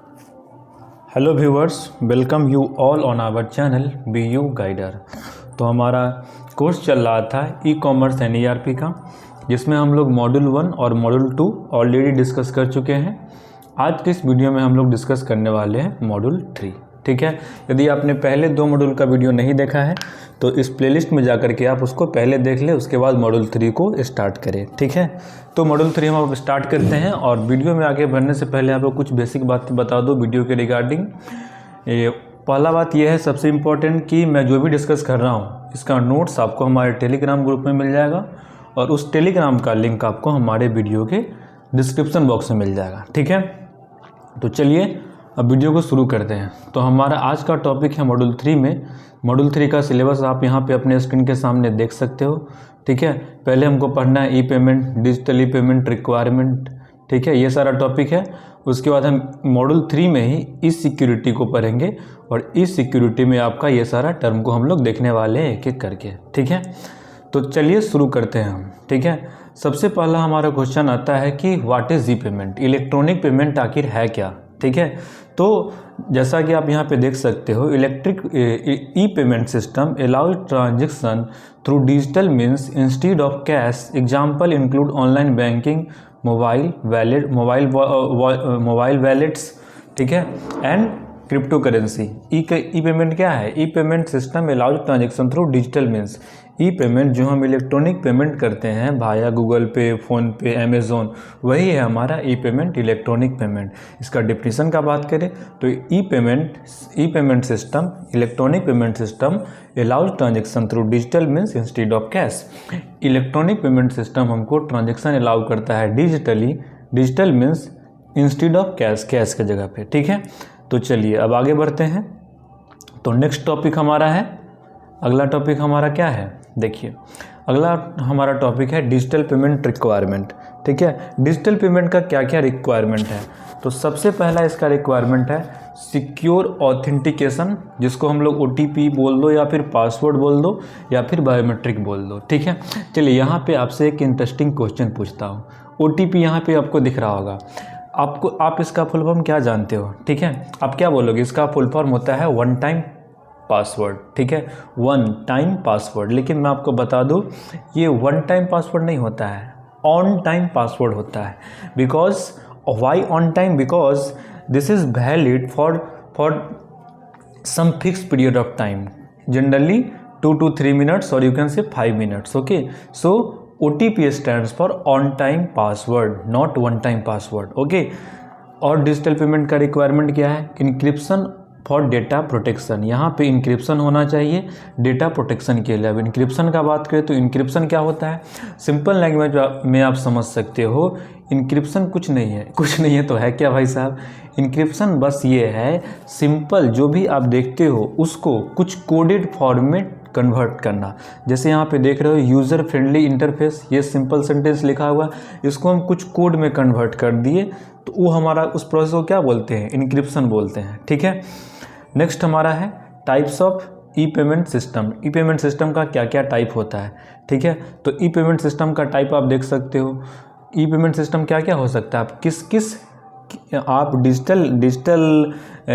Hello viewers, welcome you all on our channel BU guider. तो हमारा course चल रहा था ई कॉमर्स एंड ERP का, जिसमें हम लोग मॉड्यूल 1 और मॉड्यूल 2 ऑलरेडी डिस्कस कर चुके हैं। आज के इस वीडियो में हम लोग डिस्कस करने वाले हैं मॉड्यूल 3। ठीक है, यदि आपने पहले 2 मॉड्यूल का वीडियो नहीं देखा है तो इस प्लेलिस्ट में जाकर के आप उसको पहले देख लें, उसके बाद मॉड्यूल 3 को स्टार्ट करें। ठीक है, तो मॉड्यूल 3 हम अब स्टार्ट करते हैं। और वीडियो में आगे बढ़ने से पहले आपको कुछ बेसिक बातें बता दो वीडियो के रिगार्डिंग। पहला बात यह है सबसे इम्पोर्टेंट कि मैं जो भी डिस्कस कर रहा हूँ इसका नोट्स आपको हमारे टेलीग्राम ग्रुप में मिल जाएगा, और उस टेलीग्राम का लिंक आपको हमारे वीडियो के डिस्क्रिप्शन बॉक्स में मिल जाएगा। ठीक है, तो चलिए अब वीडियो को शुरू करते हैं। तो हमारा आज का टॉपिक है मॉड्यूल 3 में। मॉड्यूल 3 का सिलेबस आप यहाँ पे अपने स्क्रीन के सामने देख सकते हो। ठीक है, पहले हमको पढ़ना है e payment, digital e payment requirement. ठीक है, ये सारा टॉपिक है। उसके बाद हम मॉड्यूल 3 में ही ई सिक्योरिटी को पढ़ेंगे, और ई सिक्योरिटी में आपका ये सारा टर्म को हम लोग देखने वाले हैं एक एक करके। ठीक है, तो चलिए शुरू करते हैं हम। ठीक है, सबसे पहला हमारा क्वेश्चन आता है कि what is E payment, electronic payment आखिर है क्या। ठीक है, तो जैसा कि आप यहाँ पे देख सकते हो, electric e payment system allows transaction through digital means instead of cash. Example include online banking, mobile wallets, ठीक है, and cryptocurrency. E payment क्या है? E payment system allows transaction through digital means. E payment जो हम electronic payment करते हैं भाया Google pay, phone pay, Amazon, वही है हमारा ई पेमेंट, इलेक्ट्रॉनिक पेमेंट। इसका डिफिनीशन का बात करें तो e payment system, electronic payment system allows transaction through digital means instead of cash. Electronic payment system हमको ट्रांजेक्शन अलाउ करता है digitally, digital means instead of cash, cash के जगह पे। ठीक है, तो चलिए अब आगे बढ़ते हैं। तो नेक्स्ट टॉपिक हमारा है, अगला टॉपिक हमारा क्या है? देखिए, अगला हमारा टॉपिक है डिजिटल पेमेंट रिक्वायरमेंट। ठीक है, डिजिटल पेमेंट का क्या क्या रिक्वायरमेंट है? तो सबसे पहला इसका रिक्वायरमेंट है सिक्योर ऑथेंटिकेशन, जिसको हम लोग OTP बोल दो, या फिर पासवर्ड बोल दो, या फिर बायोमेट्रिक बोल दो। ठीक है, चलिए यहाँ पे आपसे एक इंटरेस्टिंग क्वेश्चन पूछता हूँ। OTP यहाँ पे आपको दिख रहा होगा, आप इसका फुल फॉर्म क्या जानते हो? ठीक है, आप क्या बोलोगे? इसका फुल फॉर्म होता है वन टाइम पासवर्ड। ठीक है, वन टाइम पासवर्ड। लेकिन मैं आपको बता दूं, ये वन टाइम पासवर्ड नहीं होता है, ऑन टाइम पासवर्ड होता है। Because why on time? Because this is valid for some fix period of time, generally 2 to 3 minutes, or you can say 5 minutes. Okay, so OTP stands for on time password, not one time password. Okay, और digital payment का requirement क्या है? Encryption for data protection. यहाँ पे encryption होना चाहिए data protection के लिए। अब इंक्रिप्शन का बात करें तो इंक्रिप्शन क्या होता है? सिंपल लैंग्वेज में आप समझ सकते हो, इंक्रिप्शन कुछ नहीं है तो है क्या भाई साहब? इंक्रिप्शन बस ये है, सिंपल जो भी आप देखते हो उसको कुछ कोडेड फॉर्मेट कन्वर्ट करना। जैसे यहाँ पे देख रहे हो यूज़र फ्रेंडली इंटरफेस, ये सिंपल सेंटेंस लिखा हुआ, इसको हम कुछ कोड में कन्वर्ट कर दिए तो वो हमारा उस प्रोसेस को क्या बोलते हैं? इंक्रिप्शन बोलते हैं। ठीक है, नेक्स्ट हमारा है types of e payment system. E payment system का क्या क्या टाइप होता है? ठीक है, तो ई पेमेंट सिस्टम का टाइप आप देख सकते हो। ई पेमेंट सिस्टम क्या क्या हो सकता है? आप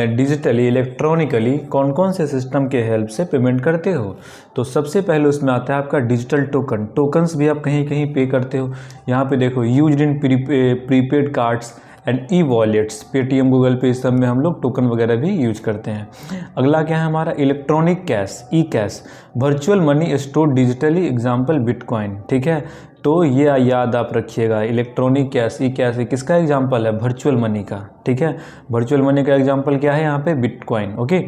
डिजिटली इलेक्ट्रॉनिकली कौन कौन से सिस्टम के हेल्प से पेमेंट करते हो? तो सबसे पहले उसमें आता है आपका डिजिटल टोकन्स भी आप कहीं कहीं पे करते हो। यहाँ पे देखो, used in prepaid cards and e wallets, Paytm, Google पे, इस सब में हम लोग टोकन वगैरह भी यूज करते हैं। अगला क्या है हमारा? Electronic cash, e cash, virtual money store digitally, example bitcoin. ठीक है, तो ये याद आप रखिएगा, इलेक्ट्रॉनिक कैश, ई कैश किसका एग्जाम्पल है? वर्चुअल मनी का। ठीक है, वर्चुअल मनी का एग्जाम्पल क्या है यहाँ पे? बिटकॉइन। ओके,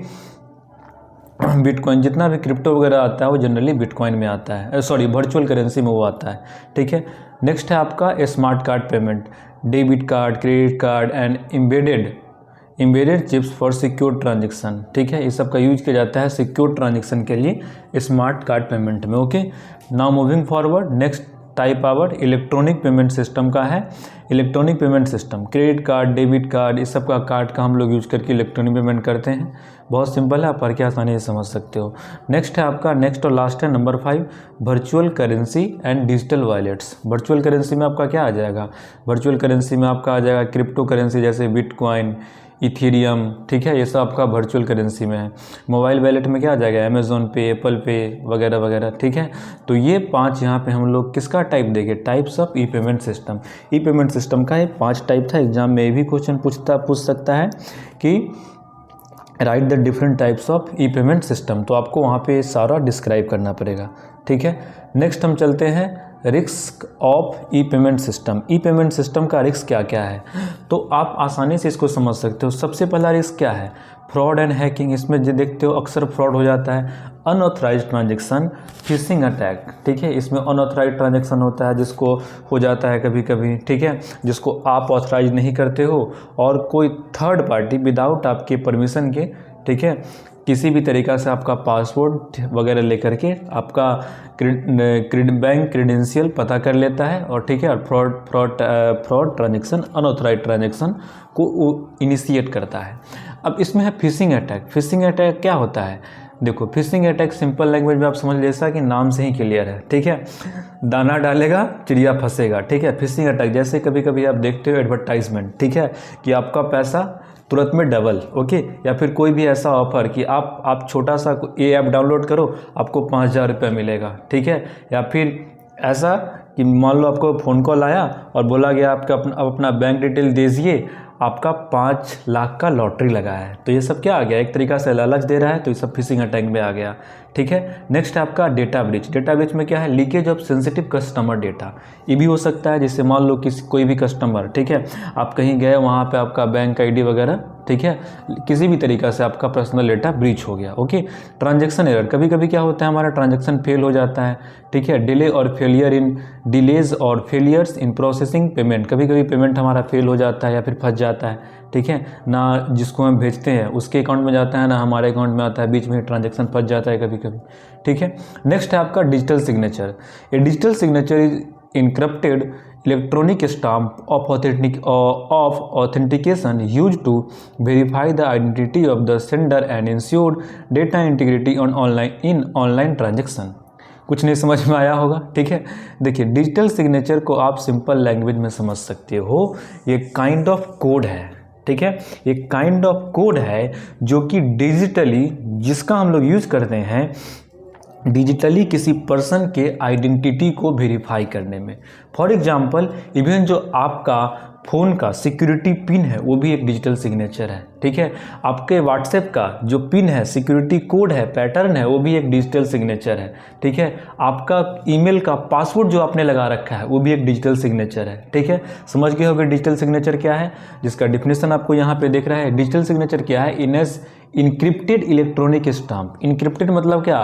बिटकॉइन, जितना भी क्रिप्टो वगैरह आता है वो जनरली बिटकॉइन में आता है, सॉरी वर्चुअल करेंसी में वो आता है। ठीक है, नेक्स्ट है आपका smart card payment, debit card, credit card and embedded chips for secure transaction. ठीक है, इस सब का यूज किया जाता है सिक्योर ट्रांजेक्शन के लिए स्मार्ट कार्ड पेमेंट में। Okay, now moving forward, next type our electronic payment system का है। Electronic payment system, credit card, debit card, इस सब का कार्ड का हम लोग यूज करके इलेक्ट्रॉनिक पेमेंट करते हैं। बहुत सिंपल है, आप पढ़ के आसानी से समझ सकते हो। नेक्स्ट है आपका, नेक्स्ट और लास्ट है number 5, virtual currency and digital wallets. Virtual currency में आपका क्या आ जाएगा? वर्चुअल करेंसी में आपका आ जाएगा क्रिप्टो करेंसी, जैसे बिटकॉइन, इथेरियम, ठीक है, ये सब आपका वर्चुअल करेंसी में है। मोबाइल वैलेट में क्या आ जाएगा, अमेज़ॉन पे, एप्पल पे वगैरह वगैरह, ठीक है। तो ये 5 यहाँ पे हम लोग किसका टाइप देंगे, types of e payment system. E payment system का ये 5 टाइप था। एग्जाम में ये भी क्वेश्चन पूछ सकता है कि right the different types of e payment system, तो आपको वहाँ पे सारा डिस्क्राइब करना पड़ेगा, ठीक है। नेक्स्ट हम चलते हैं risk of e payment system. E payment system का रिस्क क्या क्या है, तो आप आसानी से इसको समझ सकते हो। सबसे पहला रिस्क क्या है, फ्रॉड एंड हैकिंग। इसमें जो देखते हो अक्सर फ्रॉड हो जाता है। अनऑथराइज्ड ट्रांजेक्शन, फिशिंग अटैक, ठीक है, इसमें अनऑथराइज्ड ट्रांजेक्शन होता है जिसको हो जाता है कभी कभी, ठीक है, जिसको आप ऑथराइज नहीं करते हो और कोई थर्ड पार्टी विदाउट आपके परमिशन के, ठीक है, किसी भी तरीक़ा से आपका पासवर्ड वगैरह लेकर के आपका बैंक क्रेडेंशियल पता कर लेता है और, ठीक है, और फ्रॉड ट्रांजेक्शन, अनऑथराइज्ड ट्रांजेक्शन को इनिशिएट करता है। अब इसमें है फिशिंग अटैक। फिशिंग अटैक क्या होता है, देखो फिशिंग अटैक सिंपल लैंग्वेज में आप समझ ले, जैसा कि नाम से ही क्लियर है, ठीक है, दाना डालेगा चिड़िया फंसेगा, ठीक है। फिशिंग अटैक जैसे कभी कभी आप देखते हो एडवर्टाइजमेंट, ठीक है, कि आपका पैसा तुरंत में डबल, ओके, या फिर कोई भी ऐसा ऑफर कि आप छोटा सा ये ऐप डाउनलोड करो आपको 5,000 रुपये मिलेगा, ठीक है, या फिर ऐसा कि मान लो आपको फ़ोन कॉल आया और बोला गया आपका अपना बैंक डिटेल दीजिए, आपका 5 लाख का लॉटरी लगा है। तो ये सब क्या आ गया, एक तरीका से लालच दे रहा है, तो ये सब फिशिंग अटैक में आ गया, ठीक है। नेक्स्ट है आपका डेटा ब्रीच। डेटा ब्रीच में क्या है, leakage of sensitive customer data. ये भी हो सकता है, जैसे मान लो कोई भी कस्टमर, ठीक है, आप कहीं गए, वहाँ पे आपका बैंक आईडी वगैरह, ठीक है, किसी भी तरीक़ा से आपका पर्सनल डेटा ब्रीच हो गया, ओके। ट्रांजैक्शन एरर, कभी कभी क्या होता है, हमारा ट्रांजैक्शन फेल हो जाता है, ठीक है। डिले और डिलेज और फेलियर्स इन प्रोसेसिंग पेमेंट, कभी कभी पेमेंट हमारा फेल हो जाता है या फिर फंस जाता है, ठीक है, ना जिसको हम भेजते हैं उसके अकाउंट में जाता है ना हमारे अकाउंट में आता है, बीच में ट्रांजैक्शन फंस जाता है कभी कभी, ठीक है। नेक्स्ट है आपका डिजिटल सिग्नेचर। ये digital signature is encrypted electronic stamp of authentication use to verify the identity of the sender and ensure data integrity online transaction. कुछ नहीं समझ में आया होगा, ठीक है। देखिए डिजिटल सिग्नेचर को आप सिंपल लैंग्वेज में समझ सकते हो, ये काइंड ऑफ कोड है, ठीक है, ये काइंड ऑफ कोड है जो कि डिजिटली, जिसका हम लोग यूज करते हैं डिजिटली किसी पर्सन के आइडेंटिटी को वेरीफाई करने में। फॉर एग्जांपल इवन जो आपका फ़ोन का सिक्योरिटी पिन है वो भी एक डिजिटल सिग्नेचर है, ठीक है। आपके व्हाट्सएप का जो पिन है, सिक्योरिटी कोड है, पैटर्न है, वो भी एक डिजिटल सिग्नेचर है, ठीक है। आपका ईमेल का पासवर्ड जो आपने लगा रखा है वो भी एक डिजिटल सिग्नेचर है, ठीक है। समझ गए होंगे डिजिटल सिग्नेचर क्या है, जिसका डिफिनेशन आपको यहाँ पे दिख रहा है। डिजिटल सिग्नेचर क्या है, इनक्रिप्टेड इलेक्ट्रॉनिक स्टाम्प। इनक्रिप्टेड मतलब क्या,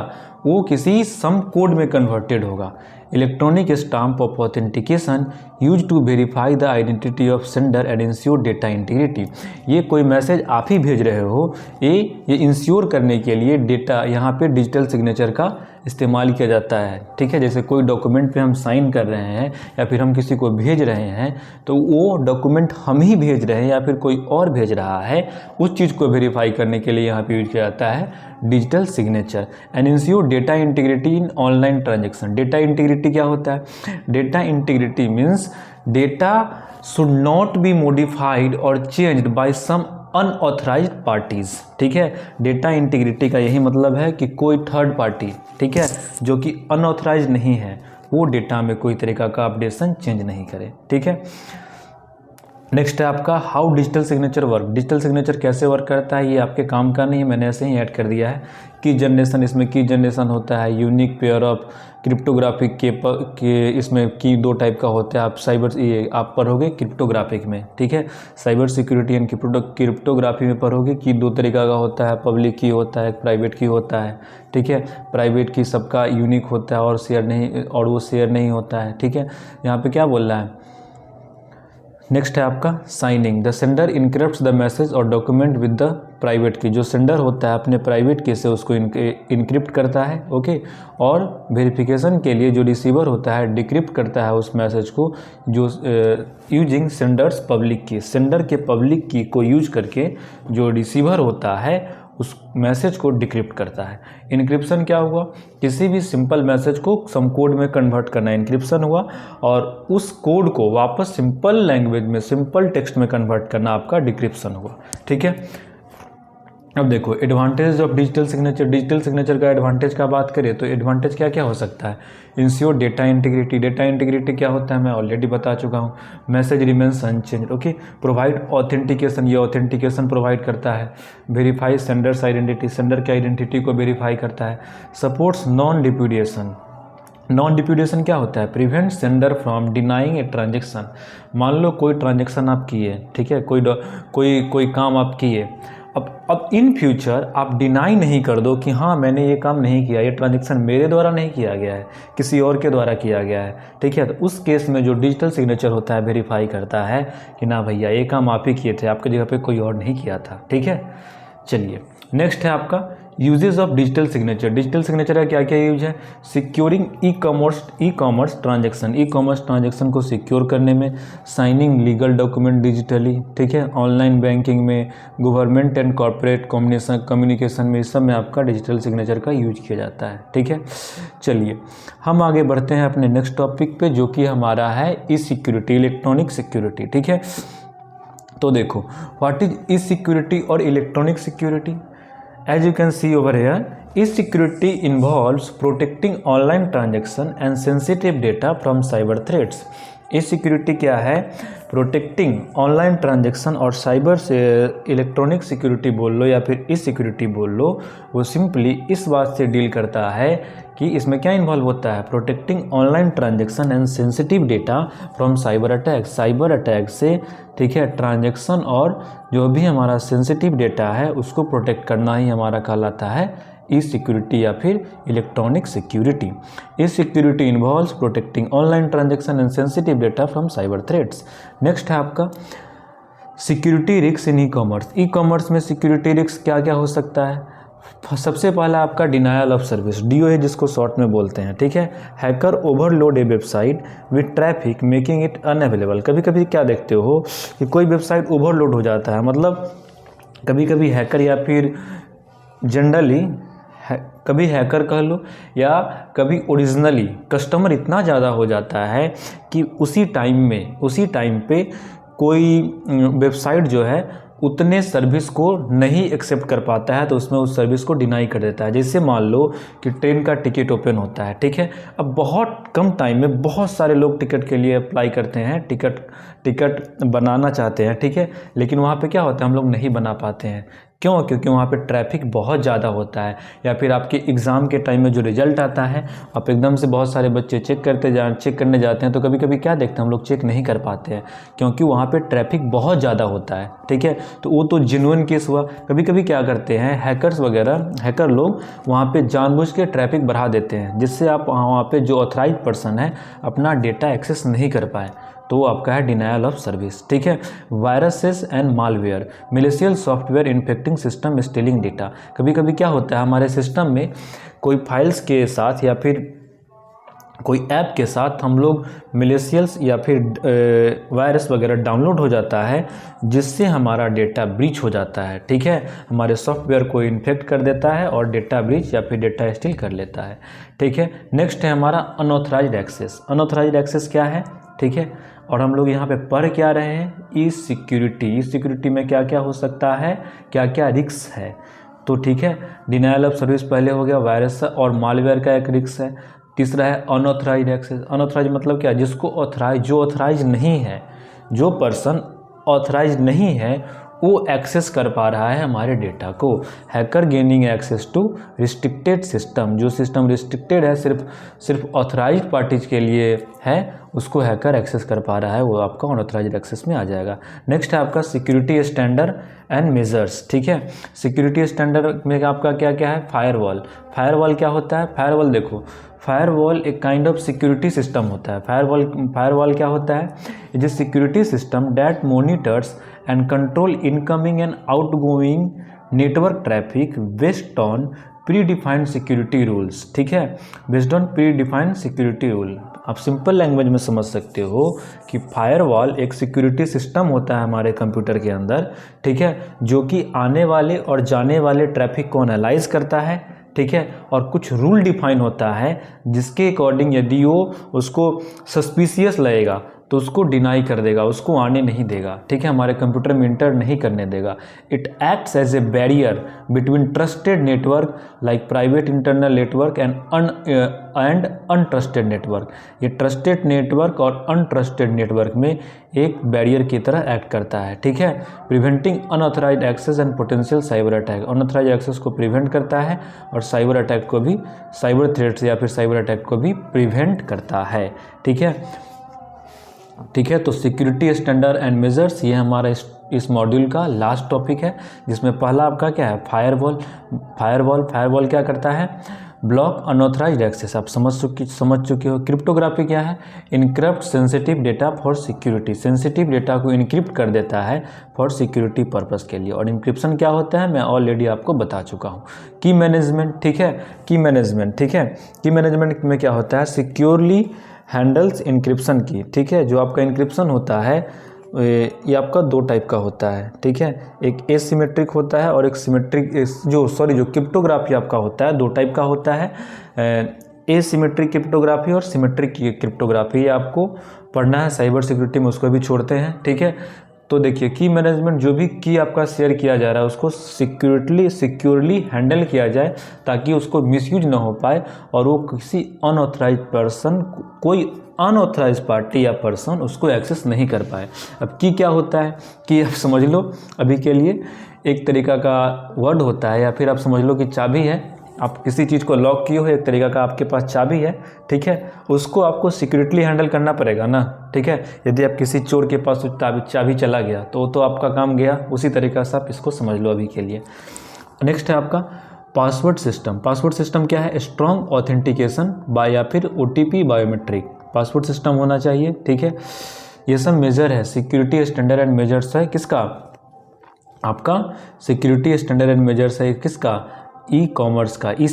वो किसी सम कोड में कन्वर्टेड होगा। Electronic stamp of authentication use to verify the identity of sender and ensure data integrity. ये कोई मैसेज आप ही भेज रहे हो, ये इंश्योर करने के लिए डेटा यहाँ पे डिजिटल सिग्नेचर का इस्तेमाल किया जाता है, ठीक है। जैसे कोई डॉक्यूमेंट पे हम साइन कर रहे हैं या फिर हम किसी को भेज रहे हैं, तो वो डॉक्यूमेंट हम ही भेज रहे हैं या फिर कोई और भेज रहा है, उस चीज़ को वेरीफाई करने के लिए यहाँ पे यूज किया जाता है digital signature. And ensure data integrity in online transaction. Data integrity क्या होता है, data integrity means data should not be modified और changed by some unauthorised parties, ठीक है। डेटा इंटीग्रिटी का यही मतलब है कि कोई थर्ड पार्टी, ठीक है, जो कि अनऑथराइज्ड नहीं है, वो डेटा में कोई तरीका का अपडेशन चेंज नहीं करे, ठीक है। नेक्स्ट है आपका how digital signature work. Digital signature कैसे वर्क करता है, ये आपके काम का नहीं है, मैंने ऐसे ही ऐड कर दिया है। की जनरेशन, इसमें की जनरेशन होता है। यूनिक पेयर ऑफ क्रिप्टोग्राफिक के इसमें की 2 टाइप का होता है। आप ये आप पढ़ोगे क्रिप्टोग्राफिक में, ठीक है। साइबर सिक्योरिटी एंड क्रिप्टोग्राफी में पढ़ोगे कि 2 तरीका का होता है, पब्लिक की होता है, प्राइवेट की होता है, ठीक है। प्राइवेट की सबका यूनिक होता है और वो शेयर नहीं होता है, ठीक है। यहाँ पे क्या बोल रहा है, नेक्स्ट है आपका signing. The sender encrypts the message और document with the private key. जो सेंडर होता है अपने प्राइवेट की से उसको इनक्रिप्ट करता है, ओके। और वेरिफिकेशन के लिए जो रिसीवर होता है डिक्रिप्ट करता है उस मैसेज को, जो यूजिंग सेंडर्स पब्लिक की। सेंडर के पब्लिक की को यूज करके जो रिसीवर होता है उस मैसेज को डिक्रिप्ट करता है। इनक्रिप्शन क्या हुआ, किसी भी सिंपल मैसेज को सम कोड में कन्वर्ट करना इनक्रिप्शन हुआ, और उस कोड को वापस सिंपल लैंग्वेज में, सिंपल टेक्स्ट में कन्वर्ट करना आपका डिक्रिप्शन हुआ। ठीक है, अब देखो advantage of digital signature. Digital signature का एडवांटेज का बात करें तो एडवांटेज क्या क्या हो सकता है। Ensure data integrity. Data integrity क्या होता है मैं ऑलरेडी बता चुका हूँ। Message remains unchange. Okay, provide authentication, ये ऑथेंटिकेशन प्रोवाइड करता है। वेरीफाई सेंडर्स आइडेंटिटी, सेंडर की आइडेंटिटी को वेरीफाई करता है। Supports non repudiation. Non repudiation क्या होता है, prevent sender from denying a transaction. मान लो कोई ट्रांजेक्शन आप किए, ठीक है, कोई काम आप किए, अब इन फ्यूचर आप डिनाई नहीं कर दो कि हाँ मैंने ये काम नहीं किया, ये ट्रांजेक्शन मेरे द्वारा नहीं किया गया है, किसी और के द्वारा किया गया है। ठीक है, तो उस केस में जो डिजिटल सिग्नेचर होता है वेरीफाई करता है कि ना भैया ये काम आप ही किए थे, आपकी जगह पे कोई और नहीं किया था। ठीक है, चलिए नेक्स्ट है आपका uses of digital signature. Digital signature का क्या क्या यूज है। Securing e commerce transaction, e commerce transaction को सिक्योर करने में। साइनिंग लीगल डॉक्यूमेंट डिजिटली, ठीक है, ऑनलाइन बैंकिंग में, गवर्नमेंट एंड कॉर्पोरेट कम्युनिकेशन में, इस सब में आपका डिजिटल सिग्नेचर का यूज किया जाता है। ठीक है, चलिए हम आगे बढ़ते हैं अपने नेक्स्ट टॉपिक पे, जो कि हमारा है ई सिक्योरिटी, इलेक्ट्रॉनिक सिक्योरिटी। ठीक है, तो देखो व्हाट इज ई सिक्योरिटी और electronic security. As you can see over here, e-security involves protecting online transaction and sensitive data from cyber threats. e-security क्या है, प्रोटेक्टिंग ऑनलाइन ट्रांजेक्शन और साइबर से electronic security बोल लो या फिर ई-सिक्योरिटी बोल लो, वो सिंपली इस बात से डील करता है कि इसमें क्या इन्वॉल्व होता है, protecting online transaction and sensitive data from cyber attack. Cyber attack से, ठीक है, ट्रांजेक्शन और जो भी हमारा सेंसिटिव डेटा है उसको प्रोटेक्ट करना ही हमारा कहलाता है ई सिक्योरिटी या फिर electronic security. E security involves protecting online transaction and sensitive data from cyber threats. Next है आपका security risk in e commerce. E commerce में सिक्योरिटी रिस्क क्या क्या हो सकता है। सबसे पहला आपका डिनायल ऑफ सर्विस, DOA जिसको शॉर्ट में बोलते हैं। ठीक है, hacker overload A website with traffic making it unavailable. कभी कभी क्या देखते हो कि कोई वेबसाइट ओवरलोड हो जाता है, मतलब कभी कभी हैकर या फिर जनरली कभी हैकर कह लो या कभी ओरिजिनली कस्टमर इतना ज़्यादा हो जाता है कि उसी टाइम पे कोई वेबसाइट जो है उतने सर्विस को नहीं एक्सेप्ट कर पाता है, तो उसमें उस सर्विस को डिनाई कर देता है। जैसे मान लो कि ट्रेन का टिकट ओपन होता है, ठीक है, अब बहुत कम टाइम में बहुत सारे लोग टिकट के लिए अप्लाई करते हैं, टिकट बनाना चाहते हैं, ठीक है, लेकिन वहाँ पे क्या होता है, हम लोग नहीं बना पाते हैं। क्यों? क्योंकि वहाँ पे ट्रैफिक बहुत ज़्यादा होता है, या फिर आपके एग्ज़ाम के टाइम में जो रिजल्ट आता है आप एकदम से बहुत सारे बच्चे चेक करने जाते हैं, तो कभी कभी क्या देखते हैं हम लोग चेक नहीं कर पाते हैं क्योंकि वहाँ पे ट्रैफिक बहुत ज़्यादा होता है। ठीक है, तो वो तो जेन्युइन केस हुआ। कभी कभी क्या करते हैं हैकर लोग वहाँ पे जानबूझ के ट्रैफिक बढ़ा देते हैं, जिससे आप वहाँ पे जो ऑथराइज पर्सन है अपना डेटा एक्सेस नहीं कर पाए, तो वो आपका है डिनायल ऑफ सर्विस। ठीक है, viruses and malware, malicious software infecting system stealing data. कभी कभी क्या होता है हमारे सिस्टम में कोई फाइल्स के साथ या फिर कोई ऐप के साथ हम लोग मैलिशियस या फिर वायरस वगैरह डाउनलोड हो जाता है, जिससे हमारा डेटा ब्रीच हो जाता है। ठीक है, हमारे सॉफ्टवेयर को इन्फेक्ट कर देता है और डेटा ब्रीच या फिर डेटा स्टील कर लेता है। ठीक है, नेक्स्ट है हमारा अनऑथराइज्ड एक्सेस। अनऑथराइज्ड एक्सेस क्या है, ठीक है, और हम लोग यहाँ पे पढ़ क्या रहे हैं, ई सिक्योरिटी। ई सिक्योरिटी में क्या क्या हो सकता है, क्या क्या रिस्क है, तो ठीक है, डिनायल ऑफ सर्विस पहले हो गया, वायरस और मालवेयर का एक रिस्क है। तीसरा है अनऑथराइज्ड एक्सेस। अनऑथराइज्ड मतलब क्या, जिसको जो ऑथराइज नहीं है, जो पर्सन ऑथराइज नहीं है वो एक्सेस कर पा रहा है हमारे डेटा को। Hacker gaining access to restricted system, जो सिस्टम रिस्ट्रिक्टेड है, सिर्फ ऑथराइज्ड पार्टीज के लिए है, उसको हैकर एक्सेस कर पा रहा है, वो आपका अनऑथराइज्ड एक्सेस में आ जाएगा। नेक्स्ट है आपका सिक्योरिटी स्टैंडर्ड एंड मेजर्स। ठीक है, सिक्योरिटी स्टैंडर्ड में आपका क्या क्या है, फायरवॉल। फायरवॉल क्या होता है, फायरवॉल देखो, फायरवॉल एक काइंड ऑफ सिक्योरिटी सिस्टम होता है। फायरवॉल क्या होता है, it is security system that monitors and control incoming and outgoing network traffic based on pre defined security rules. ठीक है, based on pre defined security rule. आप simple language में समझ सकते हो कि फायरवॉल एक सिक्योरिटी सिस्टम होता है हमारे कंप्यूटर के अंदर, ठीक है, जो कि आने वाले और जाने वाले ट्रैफिक को एनालाइज करता है, ठीक है, और कुछ रूल डिफाइन होता है जिसके अकॉर्डिंग यदि वो उसको सस्पिशियस लगेगा तो उसको डिनाई कर देगा, उसको आने नहीं देगा, ठीक है, हमारे कंप्यूटर में इंटर नहीं करने देगा। It acts as a barrier between trusted network like private internal network and untrusted network. ये ट्रस्टेड नेटवर्क और अनट्रस्टेड नेटवर्क में एक बैरियर की तरह एक्ट करता है, ठीक है, preventing unauthorised access and potential cyber attack. Unauthorised access को प्रिवेंट करता है और साइबर अटैक को भी, साइबर थ्रेट्स या फिर साइबर अटैक को भी प्रिवेंट करता है, ठीक है, ठीक है। तो सिक्योरिटी स्टैंडर्ड एंड मेजर्स, ये हमारा इस मॉड्यूल का लास्ट टॉपिक है, जिसमें पहला आपका क्या है, फायरवॉल। फायरवॉल क्या करता है, ब्लॉक अनऑथराइज्ड एक्सेस, आप समझ चुके हो। क्रिप्टोग्राफी क्या है, encrypt sensitive data for security, sensitive data को इनक्रिप्ट कर देता है फॉर सिक्योरिटी पर्पस के लिए। और इनक्रिप्शन क्या होता है मैं ऑलरेडी आपको बता चुका हूँ। की मैनेजमेंट, ठीक है, की मैनेजमेंट, ठीक है, की मैनेजमेंट में क्या होता है, सिक्योरली हैंडल्स इनक्रिप्शन की, ठीक है। जो आपका इनक्रिप्शन होता है ये आपका दो टाइप का होता है, ठीक है, एक एसिमेट्रिक होता है और एक सिमेट्रिक, जो क्रिप्टोग्राफी आपका होता है दो टाइप का होता है, एसिमेट्रिक क्रिप्टोग्राफी और सिमेट्रिक क्रिप्टोग्राफी। ये आपको पढ़ना है साइबर सिक्योरिटी में, उसको भी छोड़ते हैं, ठीक है। तो देखिए की मैनेजमेंट, जो भी की आपका शेयर किया जा रहा है उसको सिक्योरली हैंडल किया जाए ताकि उसको मिसयूज ना हो पाए और वो किसी अनऑथराइज पर्सन, कोई अनऑथराइज पार्टी या पर्सन उसको एक्सेस नहीं कर पाए। अब की क्या होता है, कि आप समझ लो अभी के लिए एक तरीका का वर्ड होता है, या फिर आप समझ लो कि चाबी है, आप किसी चीज़ को लॉक किए हो, एक तरीका का आपके पास चाबी है, ठीक है, उसको आपको सिक्योरिटली हैंडल करना पड़ेगा ना, ठीक है। यदि आप किसी चोर के पास चाबी चला गया तो आपका काम गया, उसी तरीका से आप इसको समझ लो अभी के लिए। नेक्स्ट है आपका पासवर्ड सिस्टम। पासवर्ड सिस्टम क्या है, स्ट्रॉन्ग ऑथेंटिकेशन बाय या फिर OTP बायोमेट्रिक पासवर्ड सिस्टम होना चाहिए, ठीक है। ये सब मेजर है, सिक्योरिटी स्टैंडर्ड एंड मेजर्स है किसका, आपका सिक्योरिटी स्टैंडर्ड एंड मेजर्स है किसका, ई कॉमर्स का, ई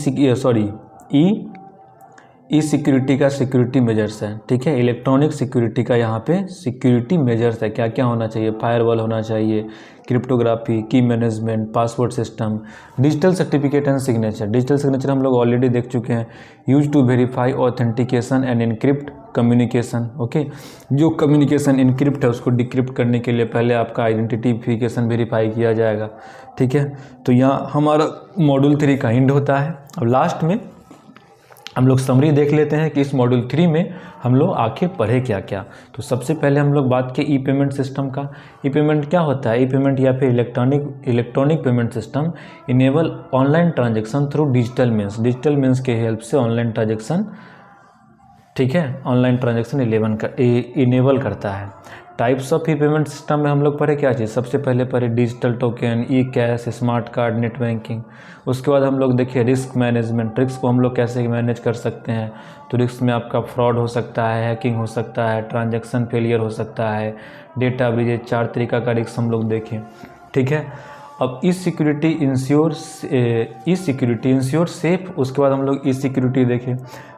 सिक्योरिटी का सिक्योरिटी मेजर्स है, ठीक है। इलेक्ट्रॉनिक सिक्योरिटी का यहाँ पे सिक्योरिटी मेजर्स है, क्या क्या होना चाहिए, फायरवॉल होना चाहिए, cryptography, key management, password system, digital certificate and signature. Digital signature हम लोग ऑलरेडी देख चुके हैं, use to verify authentication and encrypt communication, okay. जो कम्युनिकेशन इनक्रिप्ट है उसको डिक्रिप्ट करने के लिए पहले आपका आइडेंटिफिकेशन वेरीफाई किया जाएगा, ठीक है। तो यहाँ हमारा मॉड्यूल 3 का एंड होता है। अब लास्ट में हम लोग समरी देख लेते हैं कि इस मॉड्यूल 3 में हम लोग आखिर पढ़े क्या क्या। तो सबसे पहले हम लोग बात किए ई पेमेंट सिस्टम का। ई पेमेंट क्या होता है, ई पेमेंट या फिर electronic payment system enable online transaction through digital means, digital means के हेल्प से ऑनलाइन ट्रांजेक्शन, ठीक है, ऑनलाइन ट्रांजेक्शन इनेबल करता है। Types of e payment system में हम लोग पढ़े क्या चीज़, सबसे पहले पढ़े digital token, e cash, smart card, net banking. उसके बाद हम लोग देखिए रिस्क मैनेजमेंट, रिस्क को हम लोग कैसे मैनेज कर सकते हैं। तो रिस्क में आपका फ्रॉड हो सकता है, हैकिंग हो सकता है, ट्रांजैक्शन फेलियर हो सकता है, डेटा ब्रीच, 4 तरीका का रिस्क हम लोग देखें, ठीक है। अब ई सिक्योरिटी इंश्योर सेफ, उसके बाद हम लोग ई सिक्योरिटी देखें।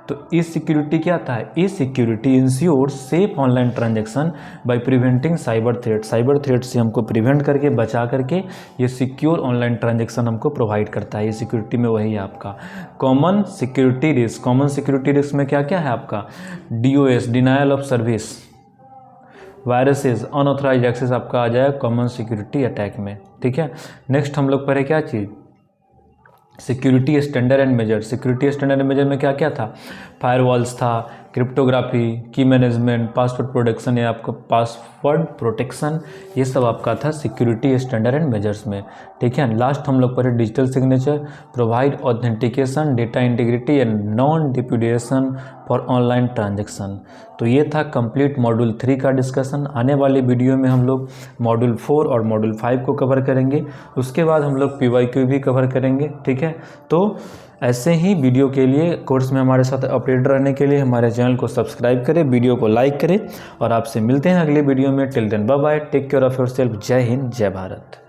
तो ई सिक्योरिटी क्या था, e security ensure safe online transaction by preventing cyber threat, cyber threat से हमको प्रिवेंट करके, बचा करके ये सिक्योर ऑनलाइन ट्रांजैक्शन हमको प्रोवाइड करता है। ये सिक्योरिटी में वही है आपका common security risk. Common security risk में क्या क्या है आपका, DOS, denial of service, viruses, unauthorise access आपका आ जाएगा कॉमन सिक्योरिटी अटैक में, ठीक है। नेक्स्ट हम लोग पढ़े क्या चीज़, security standard and measure. Security standard and measure में क्या क्या था, फायरवॉल्स था, cryptography, key management, password protection या आपका पासवर्ड प्रोटेक्शन, ये सब आपका था सिक्योरिटी स्टैंडर्ड एंड मेजर्स में, ठीक है। लास्ट हम लोग पढ़े digital signature, provide authentication, data integrity and non repudiation for online transaction. तो ये था कंप्लीट मॉड्यूल 3 का डिस्कशन। आने वाले वीडियो में हम लोग मॉड्यूल 4 और मॉड्यूल 5 को कवर करेंगे, उसके बाद हम लोग PYQ भी कवर करेंगे, ठीक है। तो ऐसे ही वीडियो के लिए कोर्स में हमारे साथ अपडेट रहने के लिए हमारे चैनल को सब्सक्राइब करें, वीडियो को लाइक करें और आपसे मिलते हैं अगले वीडियो में। Till then bye bye, take care of yourself. जय हिंद, जय भारत।